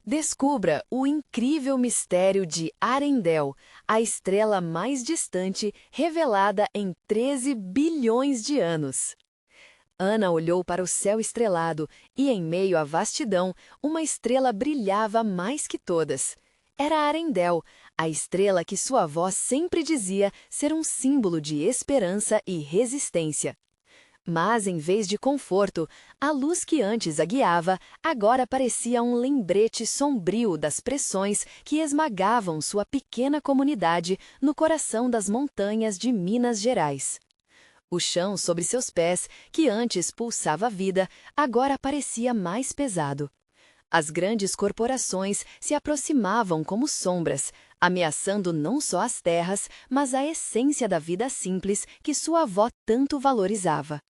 Descubra o incrível mistério de Arendelle, a estrela mais distante revelada em 13 bilhões de anos. Ana olhou para o céu estrelado e, em meio à vastidão, uma estrela brilhava mais que todas. Era Arendelle, a estrela que sua avó sempre dizia ser um símbolo de esperança e resistência. Mas, em vez de conforto, a luz que antes a guiava agora parecia um lembrete sombrio das pressões que esmagavam sua pequena comunidade no coração das montanhas de Minas Gerais. O chão sob seus pés, que antes pulsava vida, agora parecia mais pesado. As grandes corporações se aproximavam como sombras, ameaçando não só as terras, mas a essência da vida simples que sua avó tanto valorizava.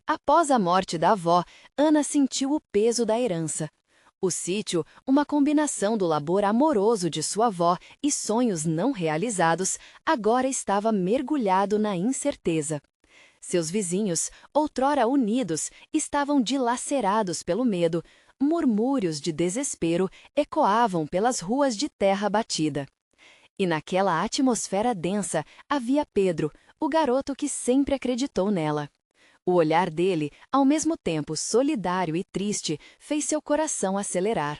Após a morte da avó, Ana sentiu o peso da herança. O sítio, uma combinação do labor amoroso de sua avó e sonhos não realizados, agora estava mergulhado na incerteza. Seus vizinhos, outrora unidos, estavam dilacerados pelo medo. Murmúrios de desespero ecoavam pelas ruas de terra batida. E naquela atmosfera densa havia Pedro, o garoto que sempre acreditou nela. O olhar dele, ao mesmo tempo solidário e triste, fez seu coração acelerar.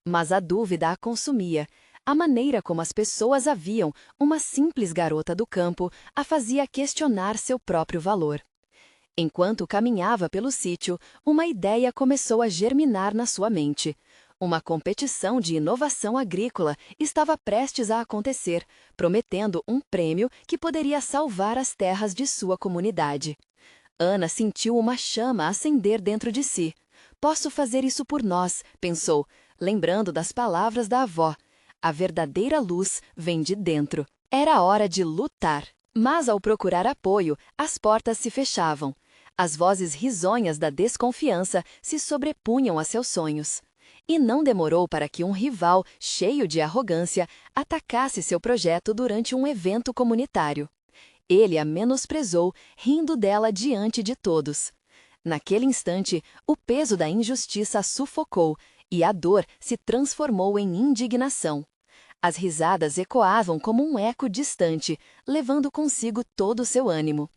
Mas a dúvida a consumia. A maneira como as pessoas a viam, uma simples garota do campo, a fazia questionar seu próprio valor. Enquanto caminhava pelo sítio, uma ideia começou a germinar na sua mente. Uma competição de inovação agrícola estava prestes a acontecer, prometendo um prêmio que poderia salvar as terras de sua comunidade. Ana sentiu uma chama acender dentro de si. Posso fazer isso por nós, pensou, lembrando das palavras da avó. A verdadeira luz vem de dentro. Era hora de lutar. Mas ao procurar apoio, as portas se fechavam. As vozes risonhas da desconfiança se sobrepunham a seus sonhos. E não demorou para que um rival, cheio de arrogância, atacasse seu projeto durante um evento comunitário. Ele a menosprezou, rindo dela diante de todos. Naquele instante, o peso da injustiça a sufocou e a dor se transformou em indignação. As risadas ecoavam como um eco distante, levando consigo todo o seu ânimo.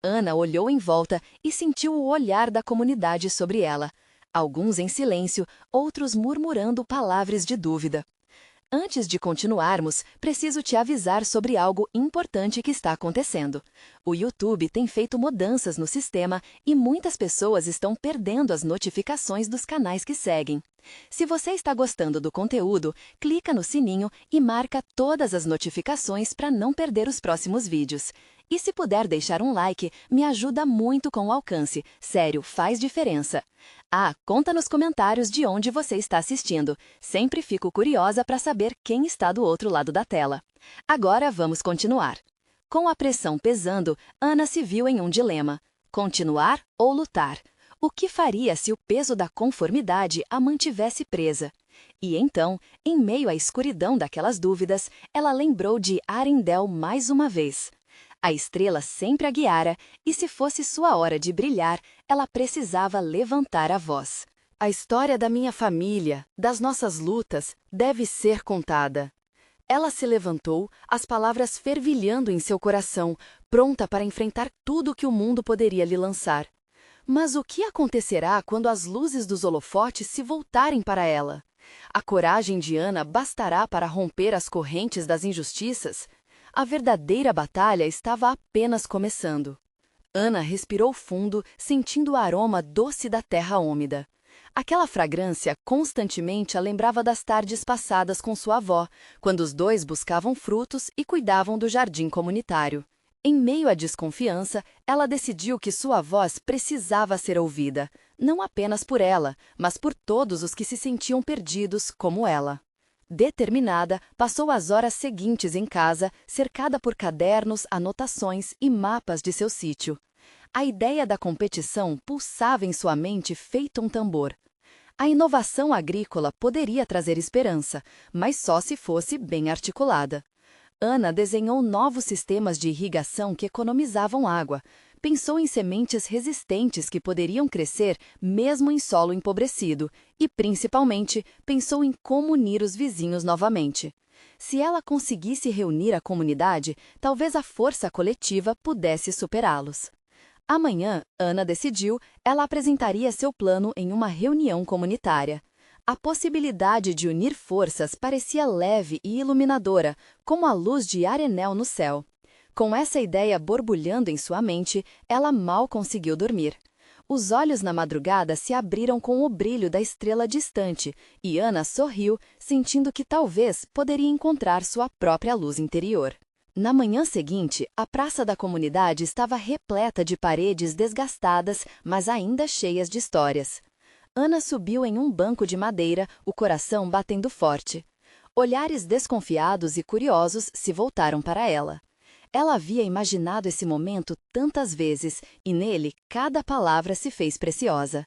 Ana olhou em volta e sentiu o olhar da comunidade sobre ela. Alguns em silêncio, outros murmurando palavras de dúvida. Antes de continuarmos, preciso te avisar sobre algo importante que está acontecendo. O YouTube tem feito mudanças no sistema e muitas pessoas estão perdendo as notificações dos canais que seguem. Se você está gostando do conteúdo, clica no sininho e marca todas as notificações para não perder os próximos vídeos. E se puder deixar um like, me ajuda muito com o alcance. Sério, faz diferença. Conta nos comentários de onde você está assistindo. Sempre fico curiosa para saber quem está do outro lado da tela. Agora vamos continuar. Com a pressão pesando, Ana se viu em um dilema. Continuar ou lutar? O que faria se o peso da conformidade a mantivesse presa? E então, em meio à escuridão daquelas dúvidas, ela lembrou de Arendelle mais uma vez. A estrela sempre a guiara, e se fosse sua hora de brilhar, ela precisava levantar a voz. A história da minha família, das nossas lutas, deve ser contada. Ela se levantou, as palavras fervilhando em seu coração, pronta para enfrentar tudo que o mundo poderia lhe lançar. Mas o que acontecerá quando as luzes dos holofotes se voltarem para ela? A coragem de Ana bastará para romper as correntes das injustiças? A verdadeira batalha estava apenas começando. Ana respirou fundo, sentindo o aroma doce da terra úmida. Aquela fragrância constantemente a lembrava das tardes passadas com sua avó, quando os dois buscavam frutos e cuidavam do jardim comunitário. Em meio à desconfiança, ela decidiu que sua voz precisava ser ouvida, não apenas por ela, mas por todos os que se sentiam perdidos como ela. Determinada, passou as horas seguintes em casa, cercada por cadernos, anotações e mapas de seu sítio. A ideia da competição pulsava em sua mente feito um tambor. A inovação agrícola poderia trazer esperança, mas só se fosse bem articulada. Ana desenhou novos sistemas de irrigação que economizavam água, pensou em sementes resistentes que poderiam crescer mesmo em solo empobrecido e, principalmente, pensou em como unir os vizinhos novamente. Se ela conseguisse reunir a comunidade, talvez a força coletiva pudesse superá-los. Amanhã, Ana decidiu, ela apresentaria seu plano em uma reunião comunitária. A possibilidade de unir forças parecia leve e iluminadora, como a luz de Arenel no céu. Com essa ideia borbulhando em sua mente, ela mal conseguiu dormir. Os olhos na madrugada se abriram com o brilho da estrela distante, e Ana sorriu, sentindo que talvez poderia encontrar sua própria luz interior. Na manhã seguinte, a praça da comunidade estava repleta de paredes desgastadas, mas ainda cheias de histórias. Ana subiu em um banco de madeira, o coração batendo forte. Olhares desconfiados e curiosos se voltaram para ela. Ela havia imaginado esse momento tantas vezes, e nele cada palavra se fez preciosa.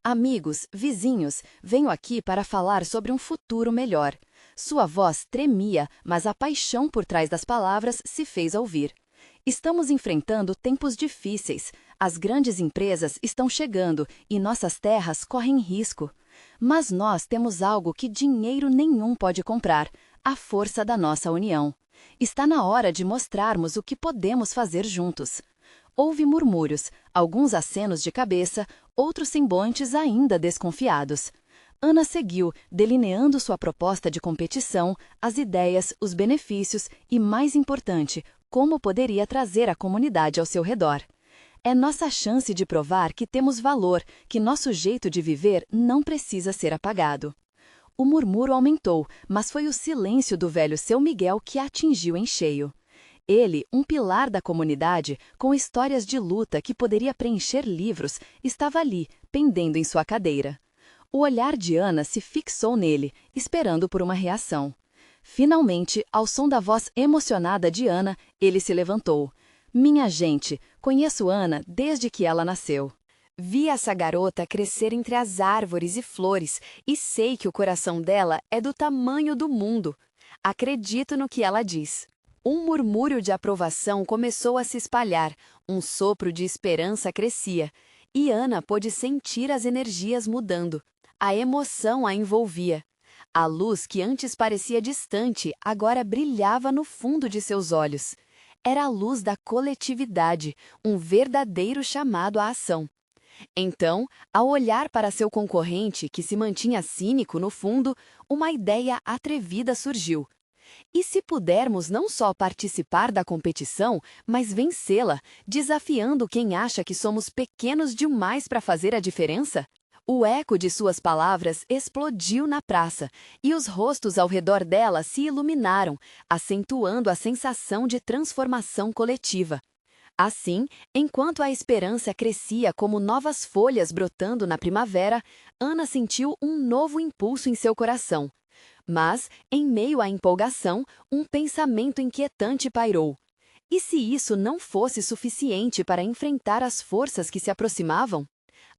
Amigos, vizinhos, venho aqui para falar sobre um futuro melhor. Sua voz tremia, mas a paixão por trás das palavras se fez ouvir. Estamos enfrentando tempos difíceis. As grandes empresas estão chegando e nossas terras correm risco. Mas nós temos algo que dinheiro nenhum pode comprar: a força da nossa união. Está na hora de mostrarmos o que podemos fazer juntos. Houve murmúrios, alguns acenos de cabeça, outros semblantes ainda desconfiados. Ana seguiu, delineando sua proposta de competição, as ideias, os benefícios e, mais importante, como poderia trazer a comunidade ao seu redor. É nossa chance de provar que temos valor, que nosso jeito de viver não precisa ser apagado. O murmúrio aumentou, mas foi o silêncio do velho Seu Miguel que a atingiu em cheio. Ele, um pilar da comunidade, com histórias de luta que poderia preencher livros, estava ali, pendendo em sua cadeira. O olhar de Ana se fixou nele, esperando por uma reação. Finalmente, ao som da voz emocionada de Ana, ele se levantou. Minha gente, conheço Ana desde que ela nasceu. Vi essa garota crescer entre as árvores e flores e sei que o coração dela é do tamanho do mundo. Acredito no que ela diz. Um murmúrio de aprovação começou a se espalhar, um sopro de esperança crescia, e Ana pôde sentir as energias mudando. A emoção a envolvia. A luz que antes parecia distante agora brilhava no fundo de seus olhos. Era a luz da coletividade, um verdadeiro chamado à ação. Então, ao olhar para seu concorrente, que se mantinha cínico no fundo, uma ideia atrevida surgiu. E se pudermos não só participar da competição, mas vencê-la, desafiando quem acha que somos pequenos demais para fazer a diferença? O eco de suas palavras explodiu na praça, e os rostos ao redor dela se iluminaram, acentuando a sensação de transformação coletiva. Assim, enquanto a esperança crescia como novas folhas brotando na primavera, Ana sentiu um novo impulso em seu coração. Mas, em meio à empolgação, um pensamento inquietante pairou. E se isso não fosse suficiente para enfrentar as forças que se aproximavam?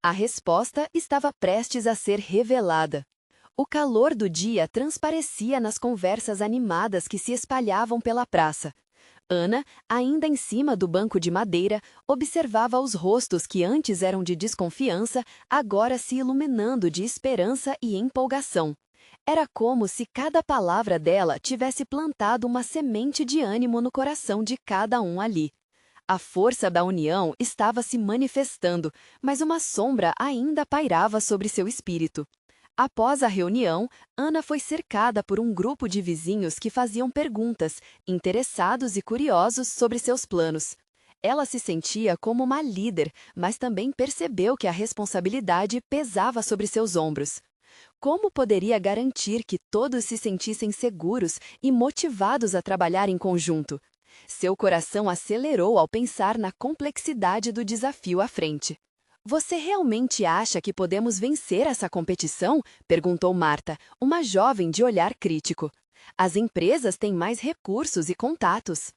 A resposta estava prestes a ser revelada. O calor do dia transparecia nas conversas animadas que se espalhavam pela praça. Ana, ainda em cima do banco de madeira, observava os rostos que antes eram de desconfiança, agora se iluminando de esperança e empolgação. Era como se cada palavra dela tivesse plantado uma semente de ânimo no coração de cada um ali. A força da união estava se manifestando, mas uma sombra ainda pairava sobre seu espírito. Após a reunião, Ana foi cercada por um grupo de vizinhos que faziam perguntas, interessados e curiosos sobre seus planos. Ela se sentia como uma líder, mas também percebeu que a responsabilidade pesava sobre seus ombros. Como poderia garantir que todos se sentissem seguros e motivados a trabalhar em conjunto? Seu coração acelerou ao pensar na complexidade do desafio à frente. Você realmente acha que podemos vencer essa competição? Perguntou Marta, uma jovem de olhar crítico. As empresas têm mais recursos e contatos.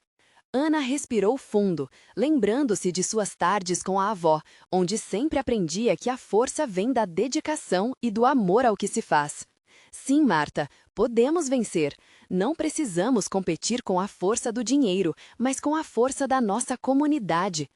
Ana respirou fundo, lembrando-se de suas tardes com a avó, onde sempre aprendia que a força vem da dedicação e do amor ao que se faz. Sim, Marta, podemos vencer. Não precisamos competir com a força do dinheiro, mas com a força da nossa comunidade.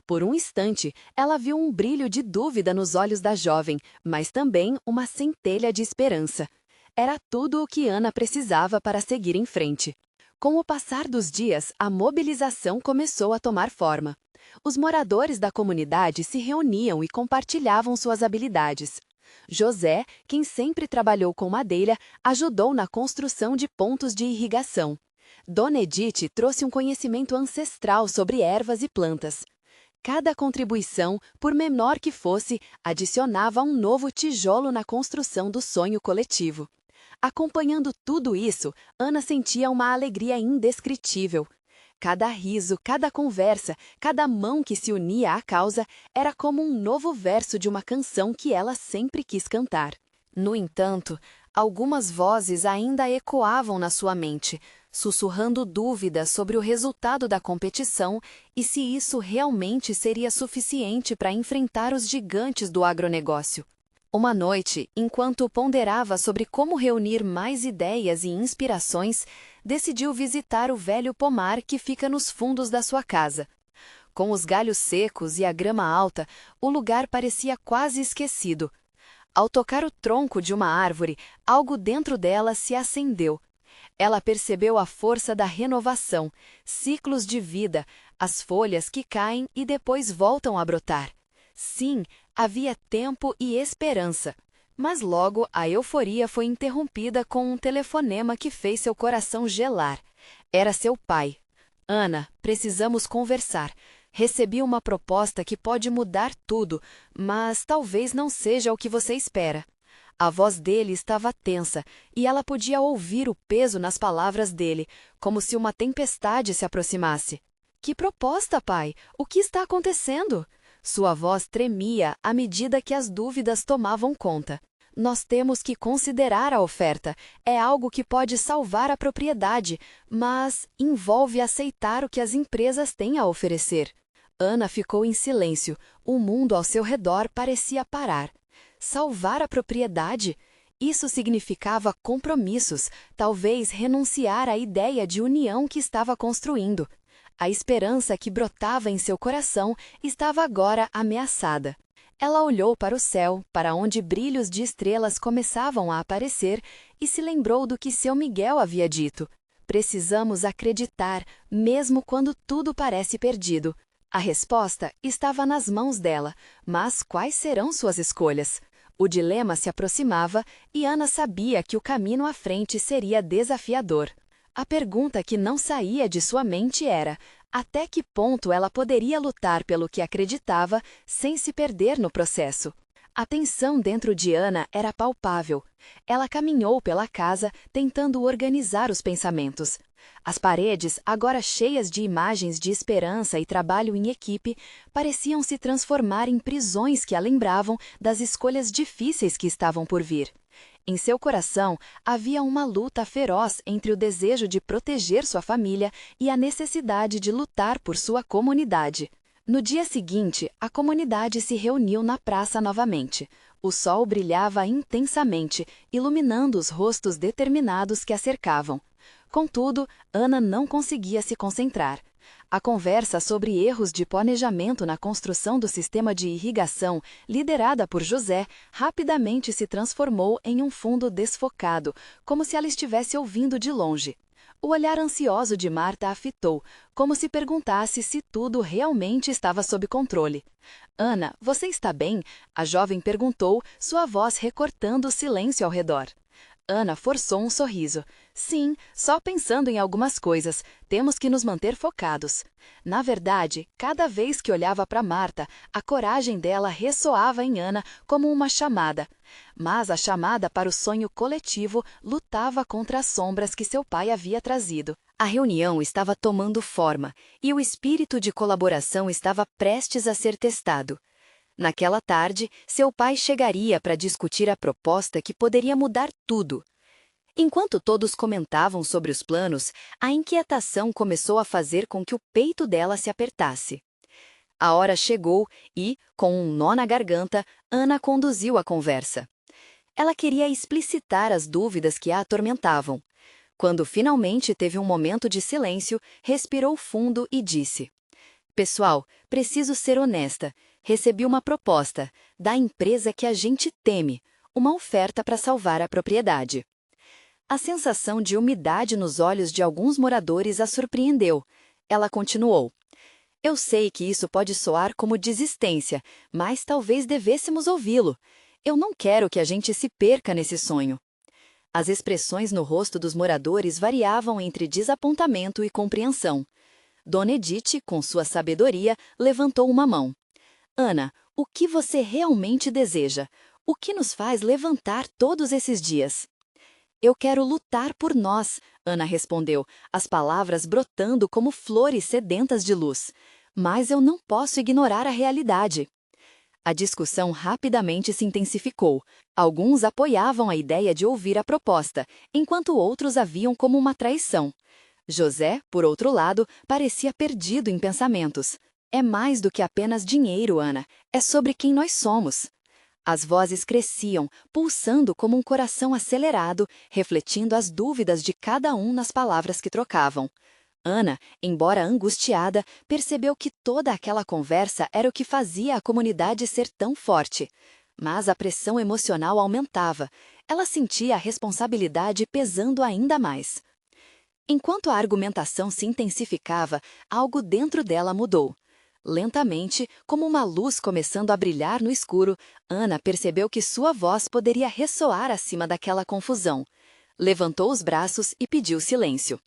Por um instante, ela viu um brilho de dúvida nos olhos da jovem, mas também uma centelha de esperança. Era tudo o que Ana precisava para seguir em frente. Com o passar dos dias, a mobilização começou a tomar forma. Os moradores da comunidade se reuniam e compartilhavam suas habilidades. José, quem sempre trabalhou com madeira, ajudou na construção de pontos de irrigação. Dona Edith trouxe um conhecimento ancestral sobre ervas e plantas. Cada contribuição, por menor que fosse, adicionava um novo tijolo na construção do sonho coletivo. Acompanhando tudo isso, Ana sentia uma alegria indescritível. Cada riso, cada conversa, cada mão que se unia à causa era como um novo verso de uma canção que ela sempre quis cantar. No entanto, algumas vozes ainda ecoavam na sua mente, sussurrando dúvidas sobre o resultado da competição e se isso realmente seria suficiente para enfrentar os gigantes do agronegócio. Uma noite, enquanto ponderava sobre como reunir mais ideias e inspirações, decidiu visitar o velho pomar que fica nos fundos da sua casa. Com os galhos secos e a grama alta, o lugar parecia quase esquecido. Ao tocar o tronco de uma árvore, algo dentro dela se acendeu. Ela percebeu a força da renovação, ciclos de vida, as folhas que caem e depois voltam a brotar. Sim, havia tempo e esperança. Mas logo a euforia foi interrompida com um telefonema que fez seu coração gelar. Era seu pai. Ana, precisamos conversar. Recebi uma proposta que pode mudar tudo, mas talvez não seja o que você espera. A voz dele estava tensa, e ela podia ouvir o peso nas palavras dele, como se uma tempestade se aproximasse. Que proposta, pai? O que está acontecendo? Sua voz tremia à medida que as dúvidas tomavam conta. Nós temos que considerar a oferta. É algo que pode salvar a propriedade, mas envolve aceitar o que as empresas têm a oferecer. Ana ficou em silêncio. O mundo ao seu redor parecia parar. Salvar a propriedade? Isso significava compromissos, talvez renunciar à ideia de união que estava construindo. A esperança que brotava em seu coração estava agora ameaçada. Ela olhou para o céu, para onde brilhos de estrelas começavam a aparecer, e se lembrou do que seu Miguel havia dito. Precisamos acreditar, mesmo quando tudo parece perdido. A resposta estava nas mãos dela, mas quais serão suas escolhas? O dilema se aproximava e Ana sabia que o caminho à frente seria desafiador. A pergunta que não saía de sua mente era: até que ponto ela poderia lutar pelo que acreditava sem se perder no processo? A tensão dentro de Ana era palpável. Ela caminhou pela casa, tentando organizar os pensamentos. As paredes, agora cheias de imagens de esperança e trabalho em equipe, pareciam se transformar em prisões que a lembravam das escolhas difíceis que estavam por vir. Em seu coração, havia uma luta feroz entre o desejo de proteger sua família e a necessidade de lutar por sua comunidade. No dia seguinte, a comunidade se reuniu na praça novamente. O sol brilhava intensamente, iluminando os rostos determinados que a cercavam. Contudo, Ana não conseguia se concentrar. A conversa sobre erros de planejamento na construção do sistema de irrigação, liderada por José, rapidamente se transformou em um fundo desfocado, como se ela estivesse ouvindo de longe. O olhar ansioso de Marta a fitou, como se perguntasse se tudo realmente estava sob controle. Ana, você está bem? A jovem perguntou, sua voz recortando o silêncio ao redor. Ana forçou um sorriso. Sim, só pensando em algumas coisas. Temos que nos manter focados. Na verdade, cada vez que olhava para Marta, a coragem dela ressoava em Ana como uma chamada. Mas a chamada para o sonho coletivo lutava contra as sombras que seu pai havia trazido. A reunião estava tomando forma, e o espírito de colaboração estava prestes a ser testado. Naquela tarde, seu pai chegaria para discutir a proposta que poderia mudar tudo. Enquanto todos comentavam sobre os planos, a inquietação começou a fazer com que o peito dela se apertasse. A hora chegou e, com um nó na garganta, Ana conduziu a conversa. Ela queria explicitar as dúvidas que a atormentavam. Quando finalmente teve um momento de silêncio, respirou fundo e disse: Pessoal, preciso ser honesta. Recebi uma proposta da empresa que a gente teme, uma oferta para salvar a propriedade. A sensação de umidade nos olhos de alguns moradores a surpreendeu. Ela continuou. Eu sei que isso pode soar como desistência, mas talvez devêssemos ouvi-lo. Eu não quero que a gente se perca nesse sonho. As expressões no rosto dos moradores variavam entre desapontamento e compreensão. Dona Edith, com sua sabedoria, levantou uma mão. Ana, o que você realmente deseja? O que nos faz levantar todos esses dias? Eu quero lutar por nós, Ana respondeu, as palavras brotando como flores sedentas de luz. Mas eu não posso ignorar a realidade. A discussão rapidamente se intensificou. Alguns apoiavam a ideia de ouvir a proposta, enquanto outros a viam como uma traição. José, por outro lado, parecia perdido em pensamentos. É mais do que apenas dinheiro, Ana. É sobre quem nós somos. As vozes cresciam, pulsando como um coração acelerado, refletindo as dúvidas de cada um nas palavras que trocavam. Ana, embora angustiada, percebeu que toda aquela conversa era o que fazia a comunidade ser tão forte. Mas a pressão emocional aumentava. Ela sentia a responsabilidade pesando ainda mais. Enquanto a argumentação se intensificava, algo dentro dela mudou. Lentamente, como uma luz começando a brilhar no escuro, Ana percebeu que sua voz poderia ressoar acima daquela confusão. Levantou os braços e pediu silêncio.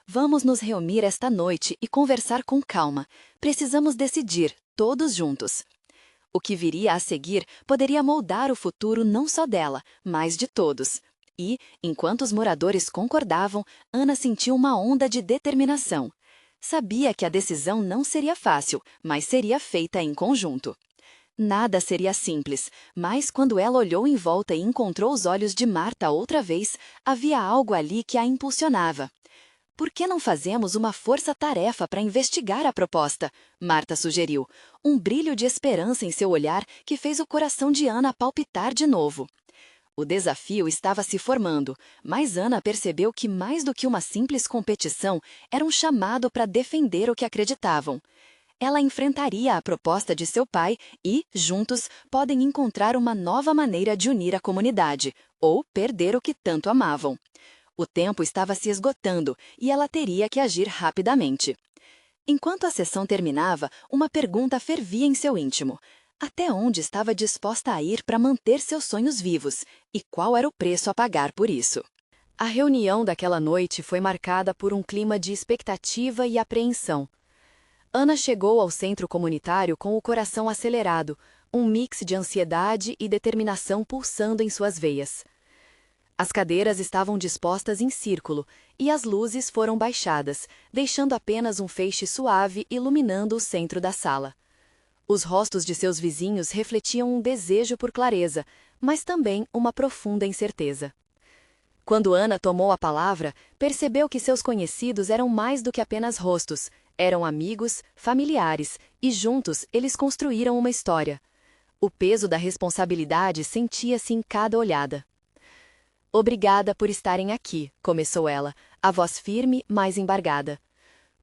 Vamos nos reunir esta noite e conversar com calma. Precisamos decidir, todos juntos. O que viria a seguir poderia moldar o futuro não só dela, mas de todos. E, enquanto os moradores concordavam, Ana sentiu uma onda de determinação. Sabia que a decisão não seria fácil, mas seria feita em conjunto. Nada seria simples, mas quando ela olhou em volta e encontrou os olhos de Marta outra vez, havia algo ali que a impulsionava. Por que não fazemos uma força-tarefa para investigar a proposta? Marta sugeriu, um brilho de esperança em seu olhar que fez o coração de Ana palpitar de novo. O desafio estava se formando, mas Ana percebeu que mais do que uma simples competição, era um chamado para defender o que acreditavam. Ela enfrentaria a proposta de seu pai e, juntos, podem encontrar uma nova maneira de unir a comunidade, ou perder o que tanto amavam. O tempo estava se esgotando e ela teria que agir rapidamente. Enquanto a sessão terminava, uma pergunta fervia em seu íntimo. Até onde estava disposta a ir para manter seus sonhos vivos? E qual era o preço a pagar por isso? A reunião daquela noite foi marcada por um clima de expectativa e apreensão. Ana chegou ao centro comunitário com o coração acelerado, um mix de ansiedade e determinação pulsando em suas veias. As cadeiras estavam dispostas em círculo e as luzes foram baixadas, deixando apenas um feixe suave iluminando o centro da sala. Os rostos de seus vizinhos refletiam um desejo por clareza, mas também uma profunda incerteza. Quando Ana tomou a palavra, percebeu que seus conhecidos eram mais do que apenas rostos, eram amigos, familiares, e juntos eles construíram uma história. O peso da responsabilidade sentia-se em cada olhada. Obrigada por estarem aqui, começou ela, a voz firme, mas embargada.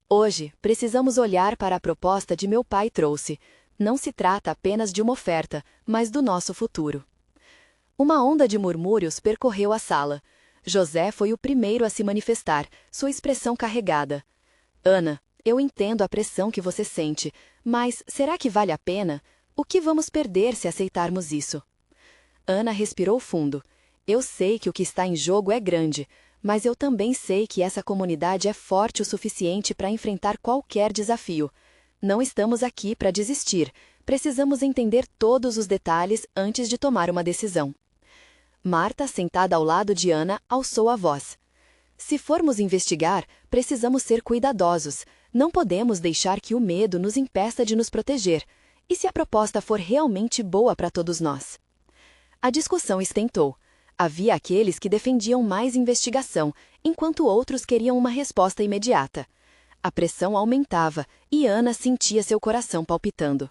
Hoje, precisamos olhar para a proposta de meu pai trouxe. Não se trata apenas de uma oferta, mas do nosso futuro. Uma onda de murmúrios percorreu a sala. José foi o primeiro a se manifestar, sua expressão carregada. Ana, eu entendo a pressão que você sente, mas será que vale a pena? O que vamos perder se aceitarmos isso? Ana respirou fundo. Eu sei que o que está em jogo é grande, mas eu também sei que essa comunidade é forte o suficiente para enfrentar qualquer desafio. Não estamos aqui para desistir. Precisamos entender todos os detalhes antes de tomar uma decisão. Marta, sentada ao lado de Ana, alçou a voz. Se formos investigar, precisamos ser cuidadosos. Não podemos deixar que o medo nos impeça de nos proteger. E se a proposta for realmente boa para todos nós? A discussão estentou. Havia aqueles que defendiam mais investigação, enquanto outros queriam uma resposta imediata. A pressão aumentava e Ana sentia seu coração palpitando.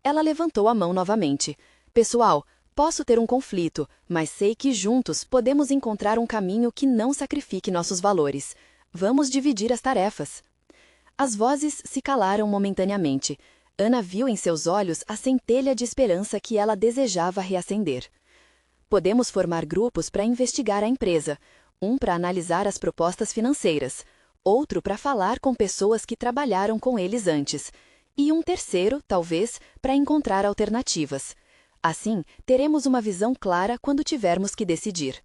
Ela levantou a mão novamente. Pessoal, posso ter um conflito, mas sei que juntos podemos encontrar um caminho que não sacrifique nossos valores. Vamos dividir as tarefas. As vozes se calaram momentaneamente. Ana viu em seus olhos a centelha de esperança que ela desejava reacender. Podemos formar grupos para investigar a empresa, um para analisar as propostas financeiras, outro para falar com pessoas que trabalharam com eles antes, e um terceiro, talvez, para encontrar alternativas. Assim, teremos uma visão clara quando tivermos que decidir.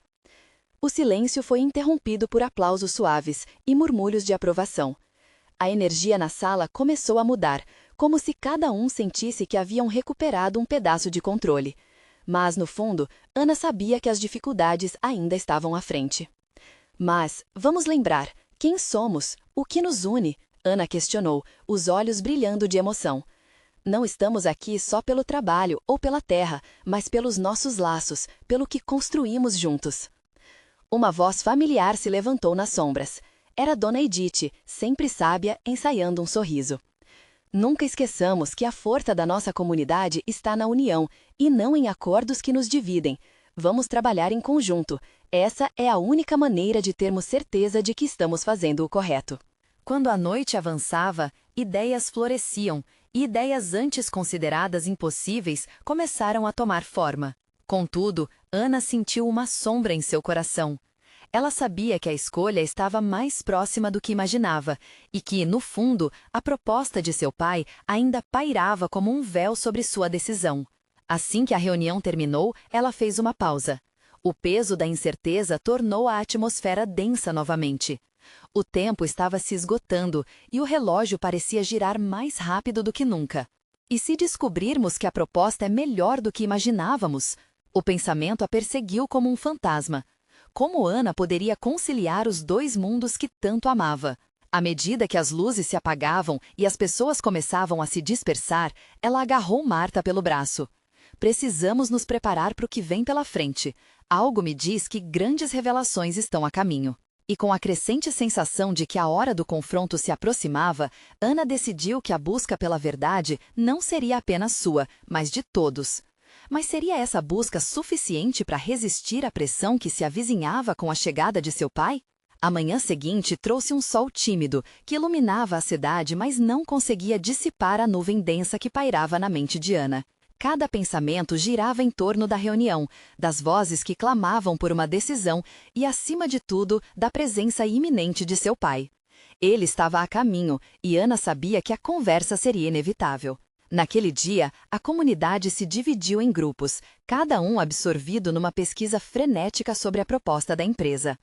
O silêncio foi interrompido por aplausos suaves e murmúrios de aprovação. A energia na sala começou a mudar, como se cada um sentisse que haviam recuperado um pedaço de controle. Mas, no fundo, Ana sabia que as dificuldades ainda estavam à frente. Mas, vamos lembrar, quem somos? O que nos une? Ana questionou, os olhos brilhando de emoção. Não estamos aqui só pelo trabalho ou pela terra, mas pelos nossos laços, pelo que construímos juntos. Uma voz familiar se levantou nas sombras. Era Dona Edith, sempre sábia, ensaiando um sorriso. Nunca esqueçamos que a força da nossa comunidade está na união, e não em acordos que nos dividem. Vamos trabalhar em conjunto. Essa é a única maneira de termos certeza de que estamos fazendo o correto. Quando a noite avançava, ideias floresciam, e ideias antes consideradas impossíveis começaram a tomar forma. Contudo, Ana sentiu uma sombra em seu coração. Ela sabia que a escolha estava mais próxima do que imaginava e que, no fundo, a proposta de seu pai ainda pairava como um véu sobre sua decisão. Assim que a reunião terminou, ela fez uma pausa. O peso da incerteza tornou a atmosfera densa novamente. O tempo estava se esgotando e o relógio parecia girar mais rápido do que nunca. E se descobrirmos que a proposta é melhor do que imaginávamos? O pensamento a perseguiu como um fantasma. Como Ana poderia conciliar os dois mundos que tanto amava? À medida que as luzes se apagavam e as pessoas começavam a se dispersar, ela agarrou Marta pelo braço. Precisamos nos preparar para o que vem pela frente. Algo me diz que grandes revelações estão a caminho. E com a crescente sensação de que a hora do confronto se aproximava, Ana decidiu que a busca pela verdade não seria apenas sua, mas de todos. Mas seria essa busca suficiente para resistir à pressão que se avizinhava com a chegada de seu pai? A manhã seguinte trouxe um sol tímido, que iluminava a cidade, mas não conseguia dissipar a nuvem densa que pairava na mente de Ana. Cada pensamento girava em torno da reunião, das vozes que clamavam por uma decisão e, acima de tudo, da presença iminente de seu pai. Ele estava a caminho e Ana sabia que a conversa seria inevitável. Naquele dia, a comunidade se dividiu em grupos, cada um absorvido numa pesquisa frenética sobre a proposta da empresa.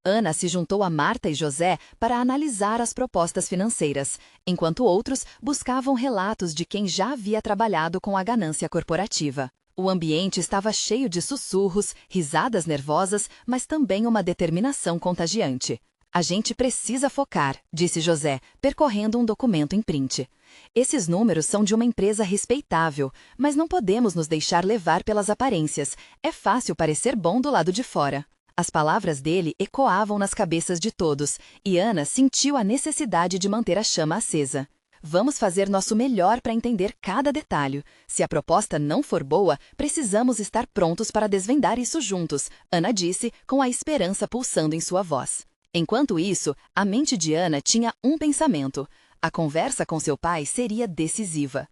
Ana se juntou a Marta e José para analisar as propostas financeiras, enquanto outros buscavam relatos de quem já havia trabalhado com a ganância corporativa. O ambiente estava cheio de sussurros, risadas nervosas, mas também uma determinação contagiante. A gente precisa focar, disse José, percorrendo um documento em print. Esses números são de uma empresa respeitável, mas não podemos nos deixar levar pelas aparências. É fácil parecer bom do lado de fora. As palavras dele ecoavam nas cabeças de todos, e Ana sentiu a necessidade de manter a chama acesa. Vamos fazer nosso melhor para entender cada detalhe. Se a proposta não for boa, precisamos estar prontos para desvendar isso juntos, Ana disse, com a esperança pulsando em sua voz. Enquanto isso, a mente de Ana tinha um pensamento. A conversa com seu pai seria decisiva.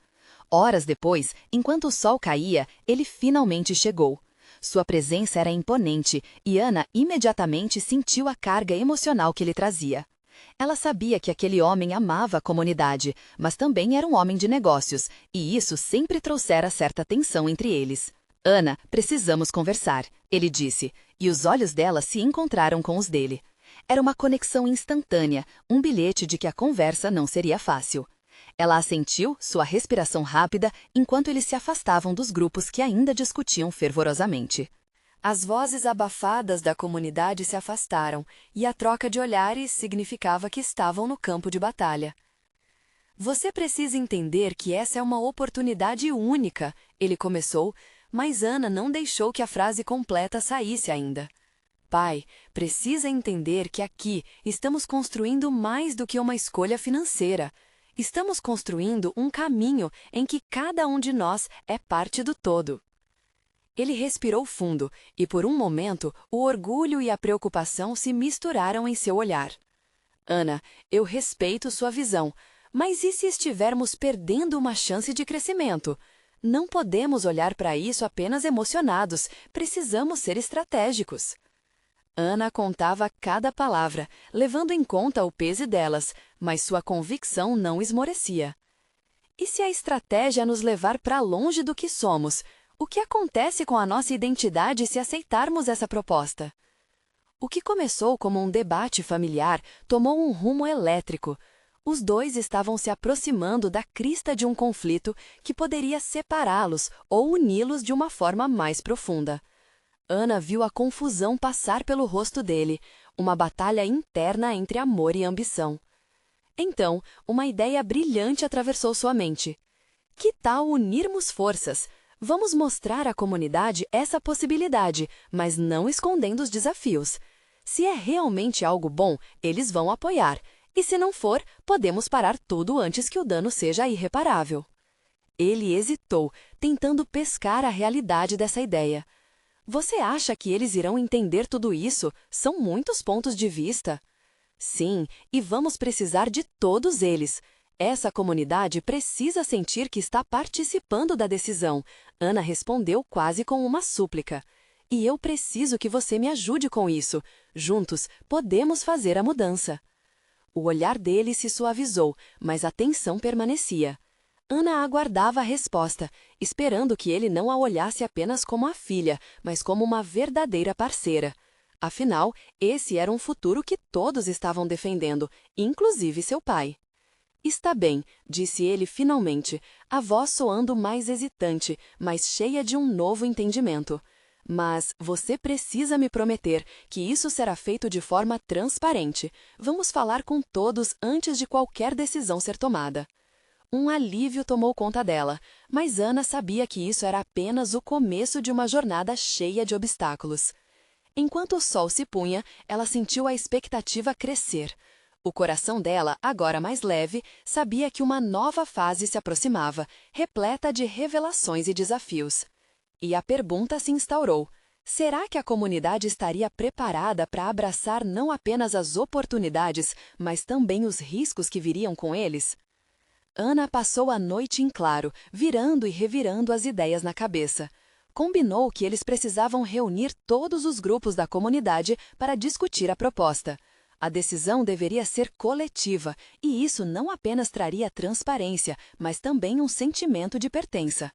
Horas depois, enquanto o sol caía, ele finalmente chegou. Sua presença era imponente e Ana imediatamente sentiu a carga emocional que ele trazia. Ela sabia que aquele homem amava a comunidade, mas também era um homem de negócios, e isso sempre trouxera certa tensão entre eles. Ana, precisamos conversar, ele disse, e os olhos dela se encontraram com os dele. Era uma conexão instantânea, um bilhete de que a conversa não seria fácil. Ela assentiu, sua respiração rápida, enquanto eles se afastavam dos grupos que ainda discutiam fervorosamente. As vozes abafadas da comunidade se afastaram, e a troca de olhares significava que estavam no campo de batalha. Você precisa entender que essa é uma oportunidade única, ele começou, mas Ana não deixou que a frase completa saísse ainda. Pai, precisa entender que aqui estamos construindo mais do que uma escolha financeira. Estamos construindo um caminho em que cada um de nós é parte do todo. Ele respirou fundo e, por um momento, o orgulho e a preocupação se misturaram em seu olhar. Ana, eu respeito sua visão, mas e se estivermos perdendo uma chance de crescimento? Não podemos olhar para isso apenas emocionados, precisamos ser estratégicos. Ana contava cada palavra, levando em conta o peso delas, mas sua convicção não esmorecia. E se a estratégia nos levar para longe do que somos? O que acontece com a nossa identidade se aceitarmos essa proposta? O que começou como um debate familiar tomou um rumo elétrico. Os dois estavam se aproximando da crista de um conflito que poderia separá-los ou uni-los de uma forma mais profunda. Ana viu a confusão passar pelo rosto dele, uma batalha interna entre amor e ambição. Então, uma ideia brilhante atravessou sua mente. Que tal unirmos forças? Vamos mostrar à comunidade essa possibilidade, mas não escondendo os desafios. Se é realmente algo bom, eles vão apoiar. E se não for, podemos parar tudo antes que o dano seja irreparável. Ele hesitou, tentando pescar a realidade dessa ideia. Você acha que eles irão entender tudo isso? São muitos pontos de vista. Sim, e vamos precisar de todos eles. Essa comunidade precisa sentir que está participando da decisão. Ana respondeu quase com uma súplica. E eu preciso que você me ajude com isso. Juntos, podemos fazer a mudança. O olhar dele se suavizou, mas a tensão permanecia. Ana aguardava a resposta, esperando que ele não a olhasse apenas como a filha, mas como uma verdadeira parceira. Afinal, esse era um futuro que todos estavam defendendo, inclusive seu pai. Está bem, disse ele finalmente, a voz soando mais hesitante, mas cheia de um novo entendimento. Mas você precisa me prometer que isso será feito de forma transparente. Vamos falar com todos antes de qualquer decisão ser tomada. Um alívio tomou conta dela, mas Ana sabia que isso era apenas o começo de uma jornada cheia de obstáculos. Enquanto o sol se punha, ela sentiu a expectativa crescer. O coração dela, agora mais leve, sabia que uma nova fase se aproximava, repleta de revelações e desafios. E a pergunta se instaurou: será que a comunidade estaria preparada para abraçar não apenas as oportunidades, mas também os riscos que viriam com eles? Ana passou a noite em claro, virando e revirando as ideias na cabeça. Combinou que eles precisavam reunir todos os grupos da comunidade para discutir a proposta. A decisão deveria ser coletiva, e isso não apenas traria transparência, mas também um sentimento de pertença.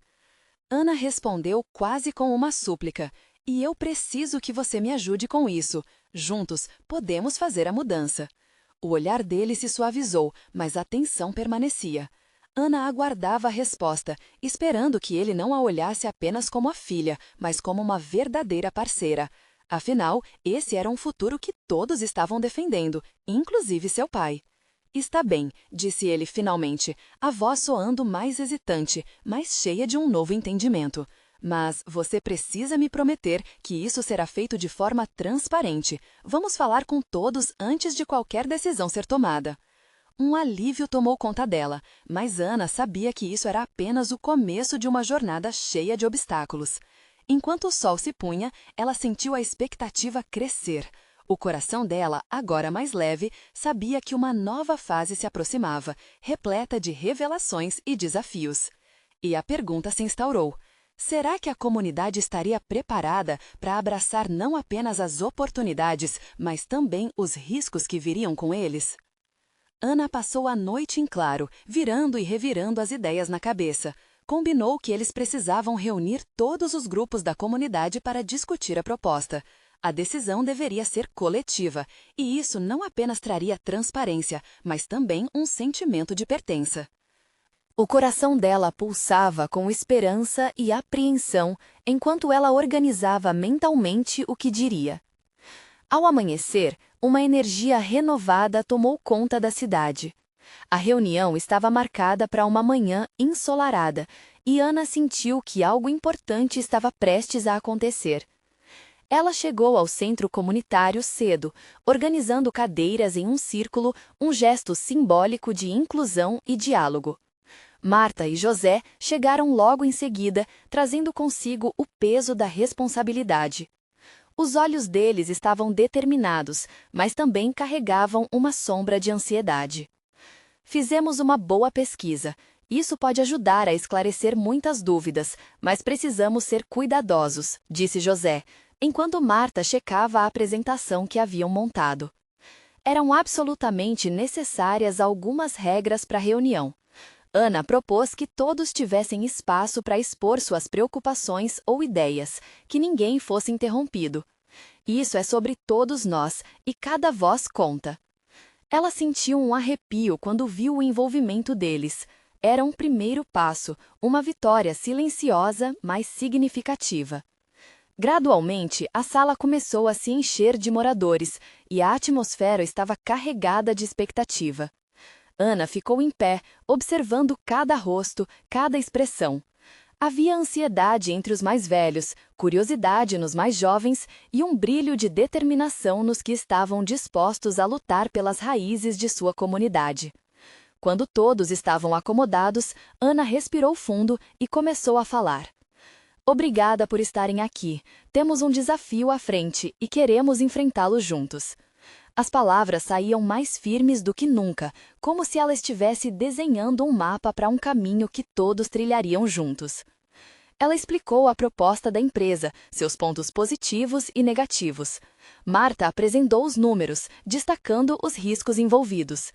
Ana respondeu quase com uma súplica: e eu preciso que você me ajude com isso. Juntos, podemos fazer a mudança. O olhar dele se suavizou, mas a tensão permanecia. Ana aguardava a resposta, esperando que ele não a olhasse apenas como a filha, mas como uma verdadeira parceira. Afinal, esse era um futuro que todos estavam defendendo, inclusive seu pai. Está bem, disse ele finalmente, a voz soando mais hesitante, mais cheia de um novo entendimento. Mas você precisa me prometer que isso será feito de forma transparente. Vamos falar com todos antes de qualquer decisão ser tomada. Um alívio tomou conta dela, mas Ana sabia que isso era apenas o começo de uma jornada cheia de obstáculos. Enquanto o sol se punha, ela sentiu a expectativa crescer. O coração dela, agora mais leve, sabia que uma nova fase se aproximava, repleta de revelações e desafios. E a pergunta se instaurou: será que a comunidade estaria preparada para abraçar não apenas as oportunidades, mas também os riscos que viriam com eles? Ana passou a noite em claro, virando e revirando as ideias na cabeça. Combinou que eles precisavam reunir todos os grupos da comunidade para discutir a proposta. A decisão deveria ser coletiva, e isso não apenas traria transparência, mas também um sentimento de pertença. O coração dela pulsava com esperança e apreensão enquanto ela organizava mentalmente o que diria. Ao amanhecer, uma energia renovada tomou conta da cidade. A reunião estava marcada para uma manhã ensolarada, e Ana sentiu que algo importante estava prestes a acontecer. Ela chegou ao centro comunitário cedo, organizando cadeiras em um círculo, um gesto simbólico de inclusão e diálogo. Marta e José chegaram logo em seguida, trazendo consigo o peso da responsabilidade. Os olhos deles estavam determinados, mas também carregavam uma sombra de ansiedade. Fizemos uma boa pesquisa. Isso pode ajudar a esclarecer muitas dúvidas, mas precisamos ser cuidadosos, disse José, enquanto Marta checava a apresentação que haviam montado. Eram absolutamente necessárias algumas regras para a reunião. Ana propôs que todos tivessem espaço para expor suas preocupações ou ideias, que ninguém fosse interrompido. Isso é sobre todos nós, e cada voz conta. Ela sentiu um arrepio quando viu o envolvimento deles. Era um primeiro passo, uma vitória silenciosa, mas significativa. Gradualmente, a sala começou a se encher de moradores, e a atmosfera estava carregada de expectativa. Ana ficou em pé, observando cada rosto, cada expressão. Havia ansiedade entre os mais velhos, curiosidade nos mais jovens e um brilho de determinação nos que estavam dispostos a lutar pelas raízes de sua comunidade. Quando todos estavam acomodados, Ana respirou fundo e começou a falar. Obrigada por estarem aqui. Temos um desafio à frente e queremos enfrentá-lo juntos. As palavras saíam mais firmes do que nunca, como se ela estivesse desenhando um mapa para um caminho que todos trilhariam juntos. Ela explicou a proposta da empresa, seus pontos positivos e negativos. Marta apresentou os números, destacando os riscos envolvidos.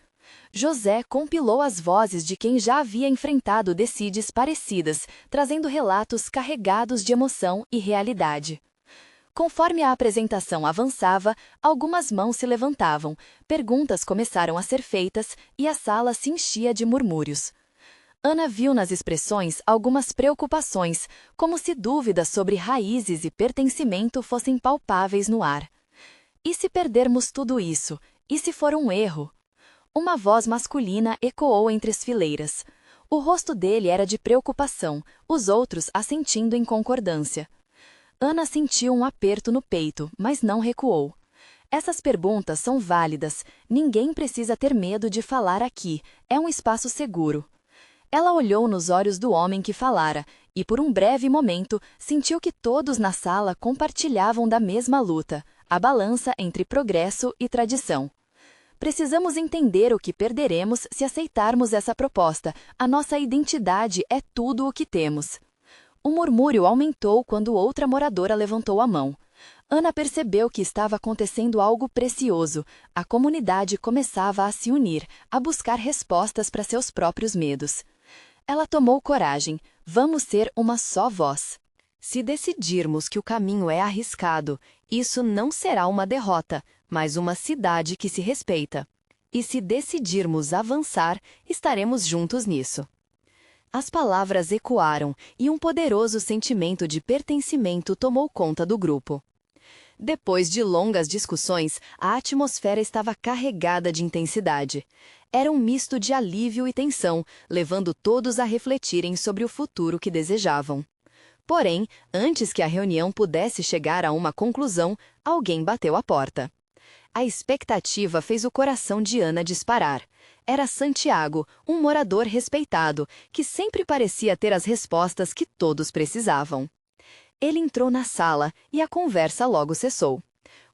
José compilou as vozes de quem já havia enfrentado decides parecidas, trazendo relatos carregados de emoção e realidade. Conforme a apresentação avançava, algumas mãos se levantavam, perguntas começaram a ser feitas e a sala se enchia de murmúrios. Ana viu nas expressões algumas preocupações, como se dúvidas sobre raízes e pertencimento fossem palpáveis no ar. E se perdermos tudo isso? E se for um erro? Uma voz masculina ecoou entre as fileiras. O rosto dele era de preocupação, os outros assentindo em concordância. Ana sentiu um aperto no peito, mas não recuou. Essas perguntas são válidas, ninguém precisa ter medo de falar aqui, é um espaço seguro. Ela olhou nos olhos do homem que falara, e por um breve momento sentiu que todos na sala compartilhavam da mesma luta, a balança entre progresso e tradição. Precisamos entender o que perderemos se aceitarmos essa proposta, a nossa identidade é tudo o que temos. O murmúrio aumentou quando outra moradora levantou a mão. Ana percebeu que estava acontecendo algo precioso. A comunidade começava a se unir, a buscar respostas para seus próprios medos. Ela tomou coragem. Vamos ser uma só voz. Se decidirmos que o caminho é arriscado, isso não será uma derrota, mas uma cidade que se respeita. E se decidirmos avançar, estaremos juntos nisso. As palavras ecoaram e um poderoso sentimento de pertencimento tomou conta do grupo. Depois de longas discussões, a atmosfera estava carregada de intensidade. Era um misto de alívio e tensão, levando todos a refletirem sobre o futuro que desejavam. Porém, antes que a reunião pudesse chegar a uma conclusão, alguém bateu à porta. A expectativa fez o coração de Ana disparar. Era Santiago, um morador respeitado, que sempre parecia ter as respostas que todos precisavam. Ele entrou na sala e a conversa logo cessou.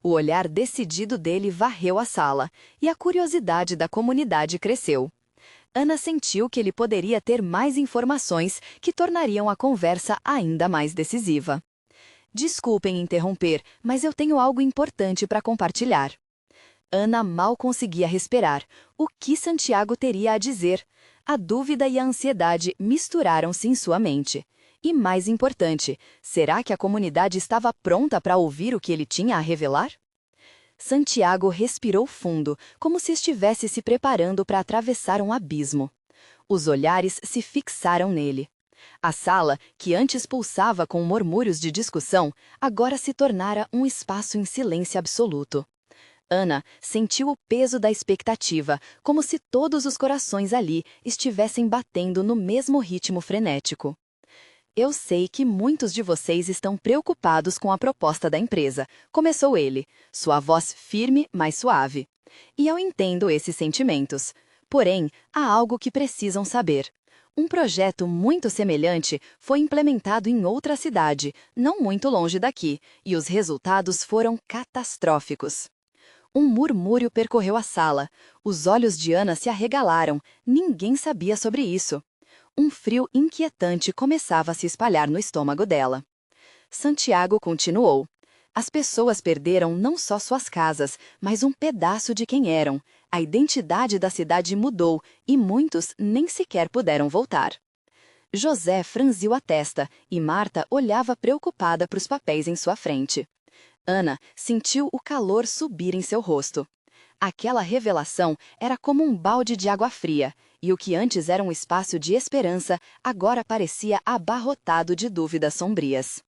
O olhar decidido dele varreu a sala, e a curiosidade da comunidade cresceu. Ana sentiu que ele poderia ter mais informações que tornariam a conversa ainda mais decisiva. Desculpem interromper, mas eu tenho algo importante para compartilhar. Ana mal conseguia respirar. O que Santiago teria a dizer? A dúvida e a ansiedade misturaram-se em sua mente. E mais importante, será que a comunidade estava pronta para ouvir o que ele tinha a revelar? Santiago respirou fundo, como se estivesse se preparando para atravessar um abismo. Os olhares se fixaram nele. A sala, que antes pulsava com murmúrios de discussão, agora se tornara um espaço em silêncio absoluto. Ana sentiu o peso da expectativa, como se todos os corações ali estivessem batendo no mesmo ritmo frenético. Eu sei que muitos de vocês estão preocupados com a proposta da empresa, começou ele, sua voz firme, mas suave. E eu entendo esses sentimentos. Porém, há algo que precisam saber. Um projeto muito semelhante foi implementado em outra cidade, não muito longe daqui, e os resultados foram catastróficos. Um murmúrio percorreu a sala. Os olhos de Ana se arregalaram. Ninguém sabia sobre isso. Um frio inquietante começava a se espalhar no estômago dela. Santiago continuou. As pessoas perderam não só suas casas, mas um pedaço de quem eram. A identidade da cidade mudou e muitos nem sequer puderam voltar. José franziu a testa e Marta olhava preocupada para os papéis em sua frente. Ana sentiu o calor subir em seu rosto. Aquela revelação era como um balde de água fria, e o que antes era um espaço de esperança agora parecia abarrotado de dúvidas sombrias.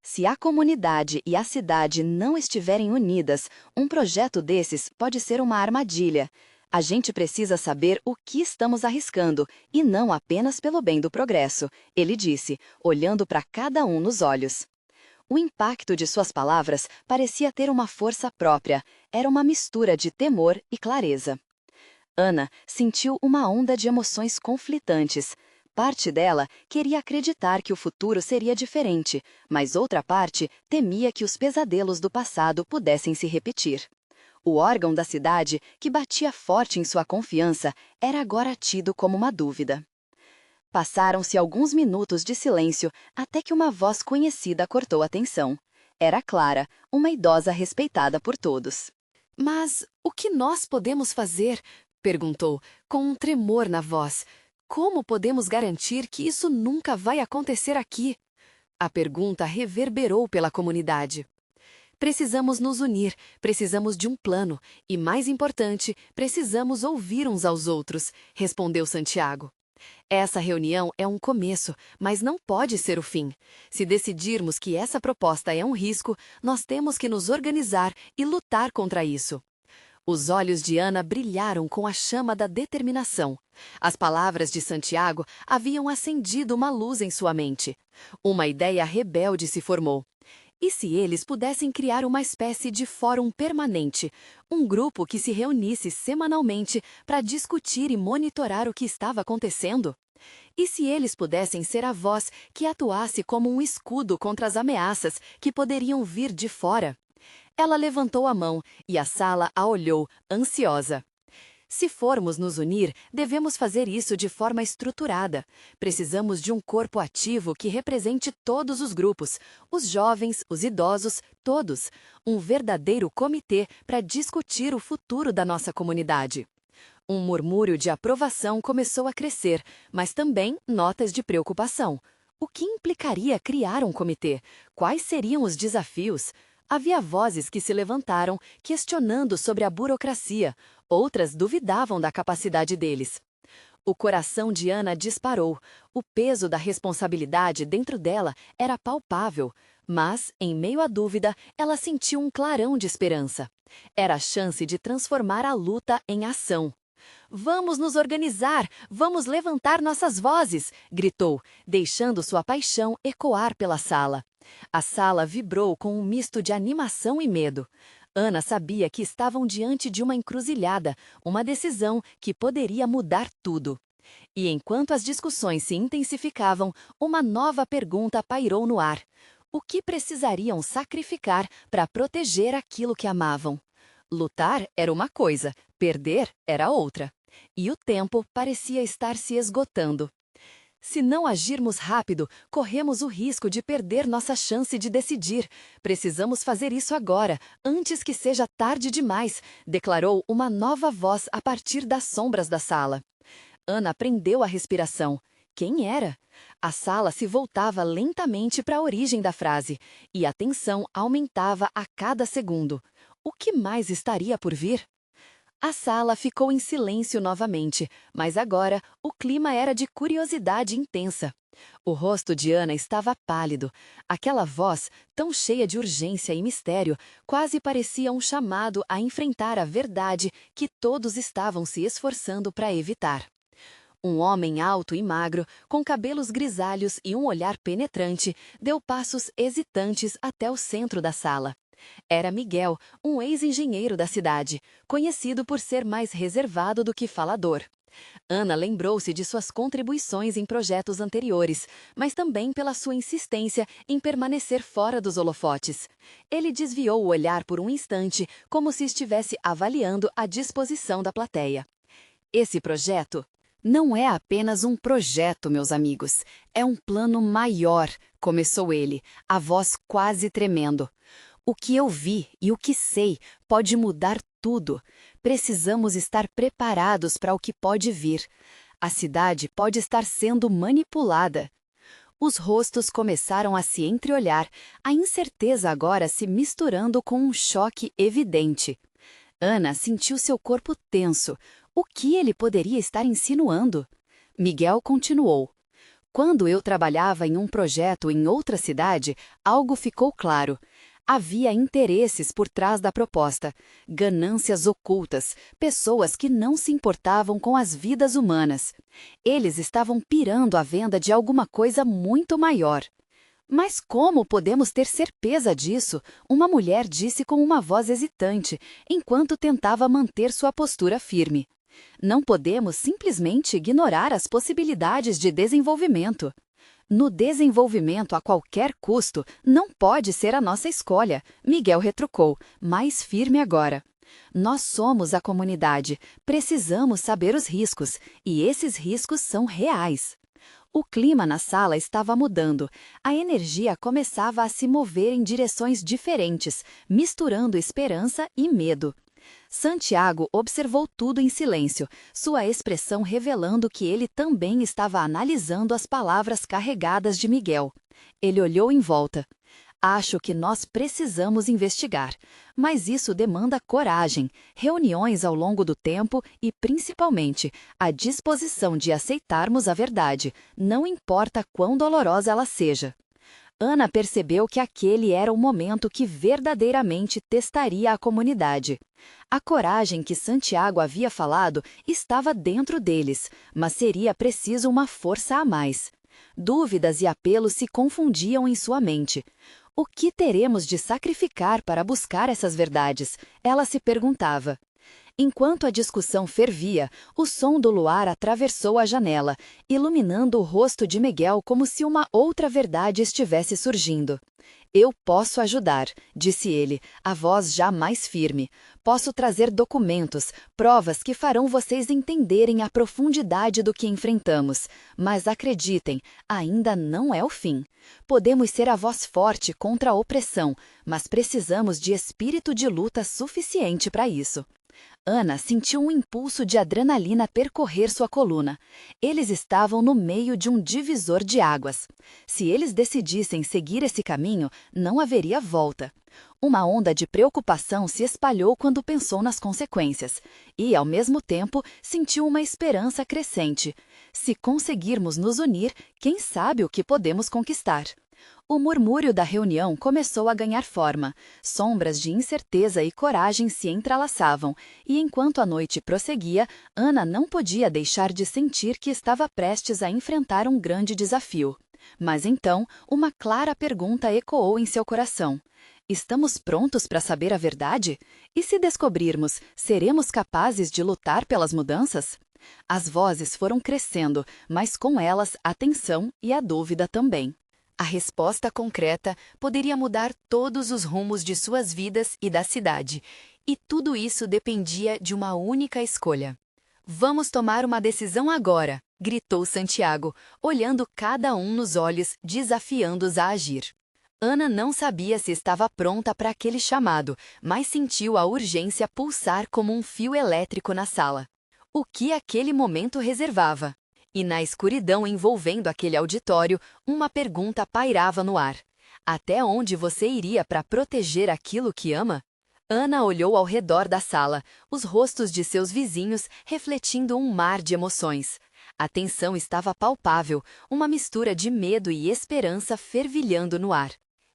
Se a comunidade e a cidade não estiverem unidas, um projeto desses pode ser uma armadilha. A gente precisa saber o que estamos arriscando, e não apenas pelo bem do progresso, ele disse, olhando para cada um nos olhos. O impacto de suas palavras parecia ter uma força própria, era uma mistura de temor e clareza. Ana sentiu uma onda de emoções conflitantes. Parte dela queria acreditar que o futuro seria diferente, mas outra parte temia que os pesadelos do passado pudessem se repetir. O órgão da cidade, que batia forte em sua confiança, era agora tido como uma dúvida. Passaram-se alguns minutos de silêncio até que uma voz conhecida cortou a tensão. Era Clara, uma idosa respeitada por todos. "Mas o que nós podemos fazer?" perguntou, com um tremor na voz. "Como podemos garantir que isso nunca vai acontecer aqui?" A pergunta reverberou pela comunidade. "Precisamos nos unir, precisamos de um plano e, mais importante, precisamos ouvir uns aos outros", respondeu Santiago. "Essa reunião é um começo, mas não pode ser o fim. Se decidirmos que essa proposta é um risco, nós temos que nos organizar e lutar contra isso." Os olhos de Ana brilharam com a chama da determinação. As palavras de Santiago haviam acendido uma luz em sua mente. Uma ideia rebelde se formou. E se eles pudessem criar uma espécie de fórum permanente, um grupo que se reunisse semanalmente para discutir e monitorar o que estava acontecendo? E se eles pudessem ser a voz que atuasse como um escudo contra as ameaças que poderiam vir de fora? Ela levantou a mão e a sala a olhou, ansiosa. "Se formos nos unir, devemos fazer isso de forma estruturada. Precisamos de um corpo ativo que represente todos os grupos, os jovens, os idosos, todos. Um verdadeiro comitê para discutir o futuro da nossa comunidade." Um murmúrio de aprovação começou a crescer, mas também notas de preocupação. O que implicaria criar um comitê? Quais seriam os desafios? Havia vozes que se levantaram, questionando sobre a burocracia. Outras duvidavam da capacidade deles. O coração de Ana disparou. O peso da responsabilidade dentro dela era palpável. Mas, em meio à dúvida, ela sentiu um clarão de esperança. Era a chance de transformar a luta em ação. "Vamos nos organizar! Vamos levantar nossas vozes!" gritou, deixando sua paixão ecoar pela sala. A sala vibrou com um misto de animação e medo. Ana sabia que estavam diante de uma encruzilhada, uma decisão que poderia mudar tudo. E enquanto as discussões se intensificavam, uma nova pergunta pairou no ar. O que precisariam sacrificar para proteger aquilo que amavam? Lutar era uma coisa, perder era outra. E o tempo parecia estar se esgotando. "Se não agirmos rápido, corremos o risco de perder nossa chance de decidir. Precisamos fazer isso agora, antes que seja tarde demais", declarou uma nova voz a partir das sombras da sala. Ana prendeu a respiração. Quem era? A sala se voltava lentamente para a origem da frase, e a tensão aumentava a cada segundo. O que mais estaria por vir? A sala ficou em silêncio novamente, mas agora o clima era de curiosidade intensa. O rosto de Ana estava pálido. Aquela voz, tão cheia de urgência e mistério, quase parecia um chamado a enfrentar a verdade que todos estavam se esforçando para evitar. Um homem alto e magro, com cabelos grisalhos e um olhar penetrante, deu passos hesitantes até o centro da sala. Era Miguel, um ex-engenheiro da cidade, conhecido por ser mais reservado do que falador. Ana lembrou-se de suas contribuições em projetos anteriores, mas também pela sua insistência em permanecer fora dos holofotes. Ele desviou o olhar por um instante, como se estivesse avaliando a disposição da plateia. Esse projeto não é apenas um projeto, meus amigos. É um plano maior, começou ele, a voz quase tremendo. O que eu vi e o que sei pode mudar tudo. Precisamos estar preparados para o que pode vir. A cidade pode estar sendo manipulada. Os rostos começaram a se entreolhar, a incerteza agora se misturando com um choque evidente. Ana sentiu seu corpo tenso. O que ele poderia estar insinuando? Miguel continuou. Quando eu trabalhava em um projeto em outra cidade, algo ficou claro. Havia interesses por trás da proposta, ganâncias ocultas, pessoas que não se importavam com as vidas humanas. Eles estavam pirando a venda de alguma coisa muito maior. Mas como podemos ter certeza disso? Uma mulher disse com uma voz hesitante, enquanto tentava manter sua postura firme. Não podemos simplesmente ignorar as possibilidades de desenvolvimento. No desenvolvimento a qualquer custo, não pode ser a nossa escolha, Miguel retrucou, mais firme agora. Nós somos a comunidade, precisamos saber os riscos, e esses riscos são reais. O clima na sala estava mudando, a energia começava a se mover em direções diferentes, misturando esperança e medo. Santiago observou tudo em silêncio, sua expressão revelando que ele também estava analisando as palavras carregadas de Miguel. Ele olhou em volta. Acho que nós precisamos investigar, mas isso demanda coragem, reuniões ao longo do tempo e, principalmente, a disposição de aceitarmos a verdade, não importa quão dolorosa ela seja. Ana percebeu que aquele era o momento que verdadeiramente testaria a comunidade. A coragem que Santiago havia falado estava dentro deles, mas seria preciso uma força a mais. Dúvidas e apelos se confundiam em sua mente. O que teremos de sacrificar para buscar essas verdades? Ela se perguntava. Enquanto a discussão fervia, o som do luar atravessou a janela, iluminando o rosto de Miguel como se uma outra verdade estivesse surgindo. Eu posso ajudar, disse ele, a voz já mais firme. Posso trazer documentos, provas que farão vocês entenderem a profundidade do que enfrentamos. Mas acreditem, ainda não é o fim. Podemos ser a voz forte contra a opressão, mas precisamos de espírito de luta suficiente para isso. Ana sentiu um impulso de adrenalina percorrer sua coluna. Eles estavam no meio de um divisor de águas. Se eles decidissem seguir esse caminho, não haveria volta. Uma onda de preocupação se espalhou quando pensou nas consequências. E, ao mesmo tempo, sentiu uma esperança crescente. Se conseguirmos nos unir, quem sabe o que podemos conquistar? O murmúrio da reunião começou a ganhar forma. Sombras de incerteza e coragem se entrelaçavam, e enquanto a noite prosseguia, Ana não podia deixar de sentir que estava prestes a enfrentar um grande desafio. Mas então, uma clara pergunta ecoou em seu coração. Estamos prontos para saber a verdade? E se descobrirmos, seremos capazes de lutar pelas mudanças? As vozes foram crescendo, mas com elas a tensão e a dúvida também. A resposta concreta poderia mudar todos os rumos de suas vidas e da cidade, e tudo isso dependia de uma única escolha. Vamos tomar uma decisão agora, gritou Santiago, olhando cada um nos olhos, desafiando-os a agir. Ana não sabia se estava pronta para aquele chamado, mas sentiu a urgência pulsar como um fio elétrico na sala. O que aquele momento reservava? E na escuridão envolvendo aquele auditório, uma pergunta pairava no ar. Até onde você iria para proteger aquilo que ama? Ana olhou ao redor da sala, os rostos de seus vizinhos refletindo um mar de emoções. A tensão estava palpável, uma mistura de medo e esperança fervilhando no ar.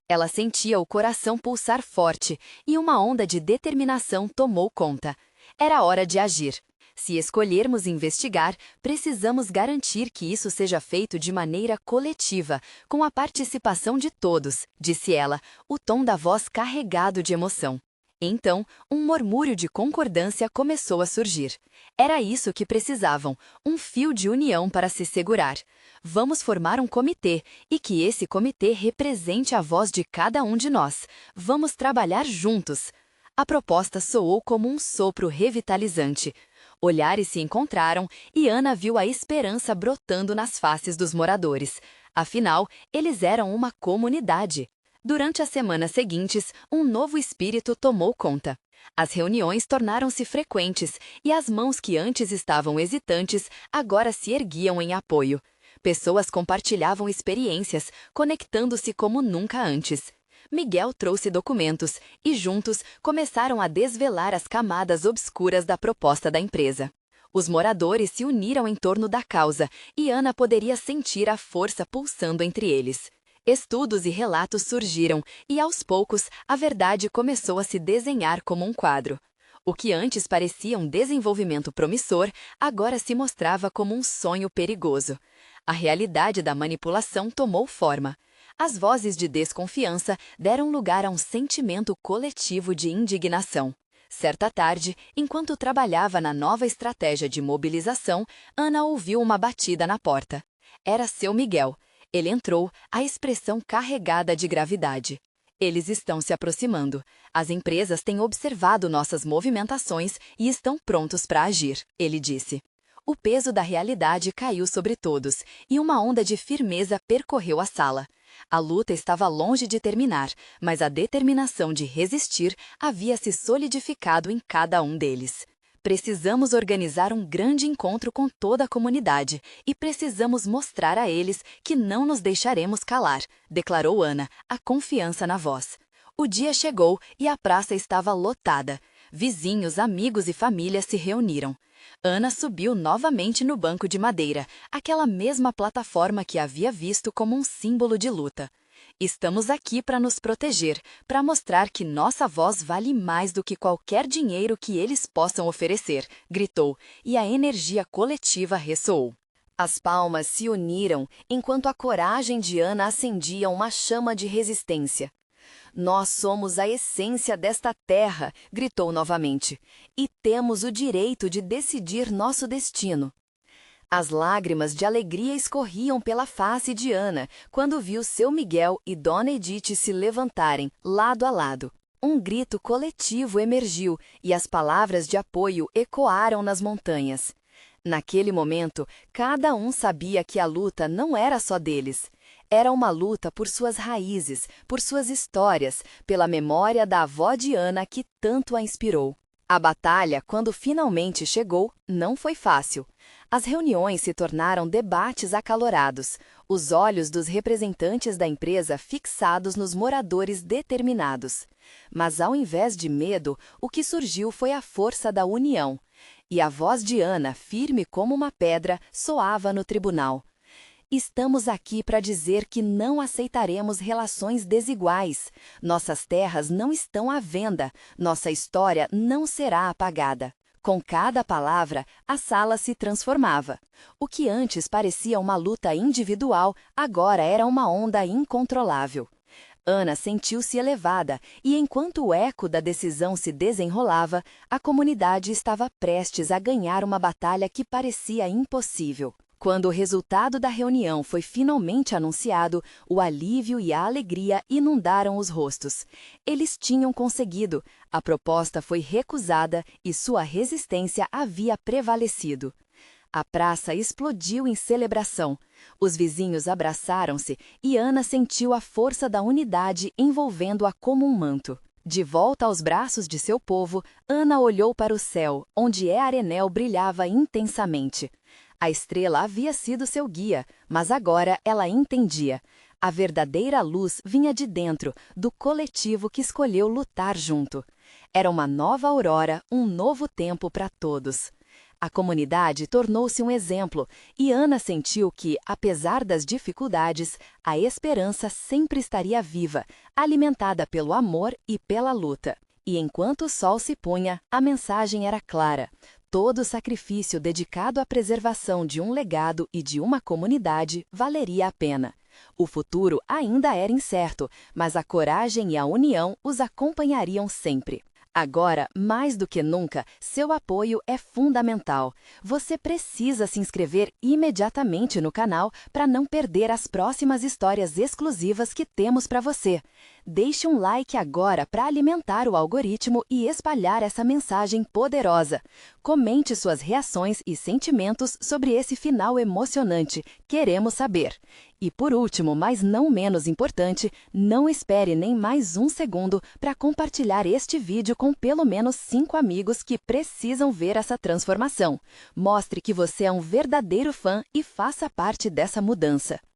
Ela sentia o coração pulsar forte e uma onda de determinação tomou conta. Era hora de agir. Se escolhermos investigar, precisamos garantir que isso seja feito de maneira coletiva, com a participação de todos, disse ela, o tom da voz carregado de emoção. Então, um murmúrio de concordância começou a surgir. Era isso que precisavam, um fio de união para se segurar. Vamos formar um comitê, e que esse comitê represente a voz de cada um de nós. Vamos trabalhar juntos. A proposta soou como um sopro revitalizante. Olhares se encontraram e Ana viu a esperança brotando nas faces dos moradores. Afinal, eles eram uma comunidade. Durante as semanas seguintes, um novo espírito tomou conta. As reuniões tornaram-se frequentes e as mãos que antes estavam hesitantes agora se erguiam em apoio. Pessoas compartilhavam experiências, conectando-se como nunca antes. Miguel trouxe documentos e juntos começaram a desvelar as camadas obscuras da proposta da empresa. Os moradores se uniram em torno da causa e Ana poderia sentir a força pulsando entre eles. Estudos e relatos surgiram e, aos poucos, a verdade começou a se desenhar como um quadro. O que antes parecia um desenvolvimento promissor, agora se mostrava como um sonho perigoso. A realidade da manipulação tomou forma. As vozes de desconfiança deram lugar a um sentimento coletivo de indignação. Certa tarde, enquanto trabalhava na nova estratégia de mobilização, Ana ouviu uma batida na porta. Era seu Miguel. Ele entrou, a expressão carregada de gravidade. Eles estão se aproximando. As empresas têm observado nossas movimentações e estão prontos para agir, ele disse. O peso da realidade caiu sobre todos e uma onda de firmeza percorreu a sala. A luta estava longe de terminar, mas a determinação de resistir havia se solidificado em cada um deles. Precisamos organizar um grande encontro com toda a comunidade e precisamos mostrar a eles que não nos deixaremos calar, declarou Ana, a confiança na voz. O dia chegou e a praça estava lotada. Vizinhos, amigos e família se reuniram. Ana subiu novamente no banco de madeira, aquela mesma plataforma que havia visto como um símbolo de luta. Estamos aqui para nos proteger, para mostrar que nossa voz vale mais do que qualquer dinheiro que eles possam oferecer, gritou, e a energia coletiva ressoou. As palmas se uniram enquanto a coragem de Ana acendia uma chama de resistência. Nós somos a essência desta terra, gritou novamente, e temos o direito de decidir nosso destino. As lágrimas de alegria escorriam pela face de Ana quando viu seu Miguel e Dona Edith se levantarem, lado a lado. Um grito coletivo emergiu e as palavras de apoio ecoaram nas montanhas. Naquele momento, cada um sabia que a luta não era só deles. Era uma luta por suas raízes, por suas histórias, pela memória da avó de Ana que tanto a inspirou. A batalha, quando finalmente chegou, não foi fácil. As reuniões se tornaram debates acalorados, os olhos dos representantes da empresa fixados nos moradores determinados. Mas ao invés de medo, o que surgiu foi a força da união. E a voz de Ana, firme como uma pedra, soava no tribunal. Estamos aqui para dizer que não aceitaremos relações desiguais. Nossas terras não estão à venda. Nossa história não será apagada. Com cada palavra, a sala se transformava. O que antes parecia uma luta individual, agora era uma onda incontrolável. Ana sentiu-se elevada e, enquanto o eco da decisão se desenrolava, a comunidade estava prestes a ganhar uma batalha que parecia impossível. Quando o resultado da reunião foi finalmente anunciado, o alívio e a alegria inundaram os rostos. Eles tinham conseguido, a proposta foi recusada e sua resistência havia prevalecido. A praça explodiu em celebração. Os vizinhos abraçaram-se e Ana sentiu a força da unidade envolvendo-a como um manto. De volta aos braços de seu povo, Ana olhou para o céu, onde Earenel brilhava intensamente. A estrela havia sido seu guia, mas agora ela entendia. A verdadeira luz vinha de dentro, do coletivo que escolheu lutar junto. Era uma nova aurora, um novo tempo para todos. A comunidade tornou-se um exemplo, e Ana sentiu que, apesar das dificuldades, a esperança sempre estaria viva, alimentada pelo amor e pela luta. E enquanto o sol se punha, a mensagem era clara. Todo sacrifício dedicado à preservação de um legado e de uma comunidade valeria a pena. O futuro ainda era incerto, mas a coragem e a união os acompanhariam sempre. Agora, mais do que nunca, seu apoio é fundamental. Você precisa se inscrever imediatamente no canal para não perder as próximas histórias exclusivas que temos para você. Deixe um like agora para alimentar o algoritmo e espalhar essa mensagem poderosa. Comente suas reações e sentimentos sobre esse final emocionante. Queremos saber. E por último, mas não menos importante, não espere nem mais um segundo para compartilhar este vídeo com pelo menos 5 amigos que precisam ver essa transformação. Mostre que você é um verdadeiro fã e faça parte dessa mudança.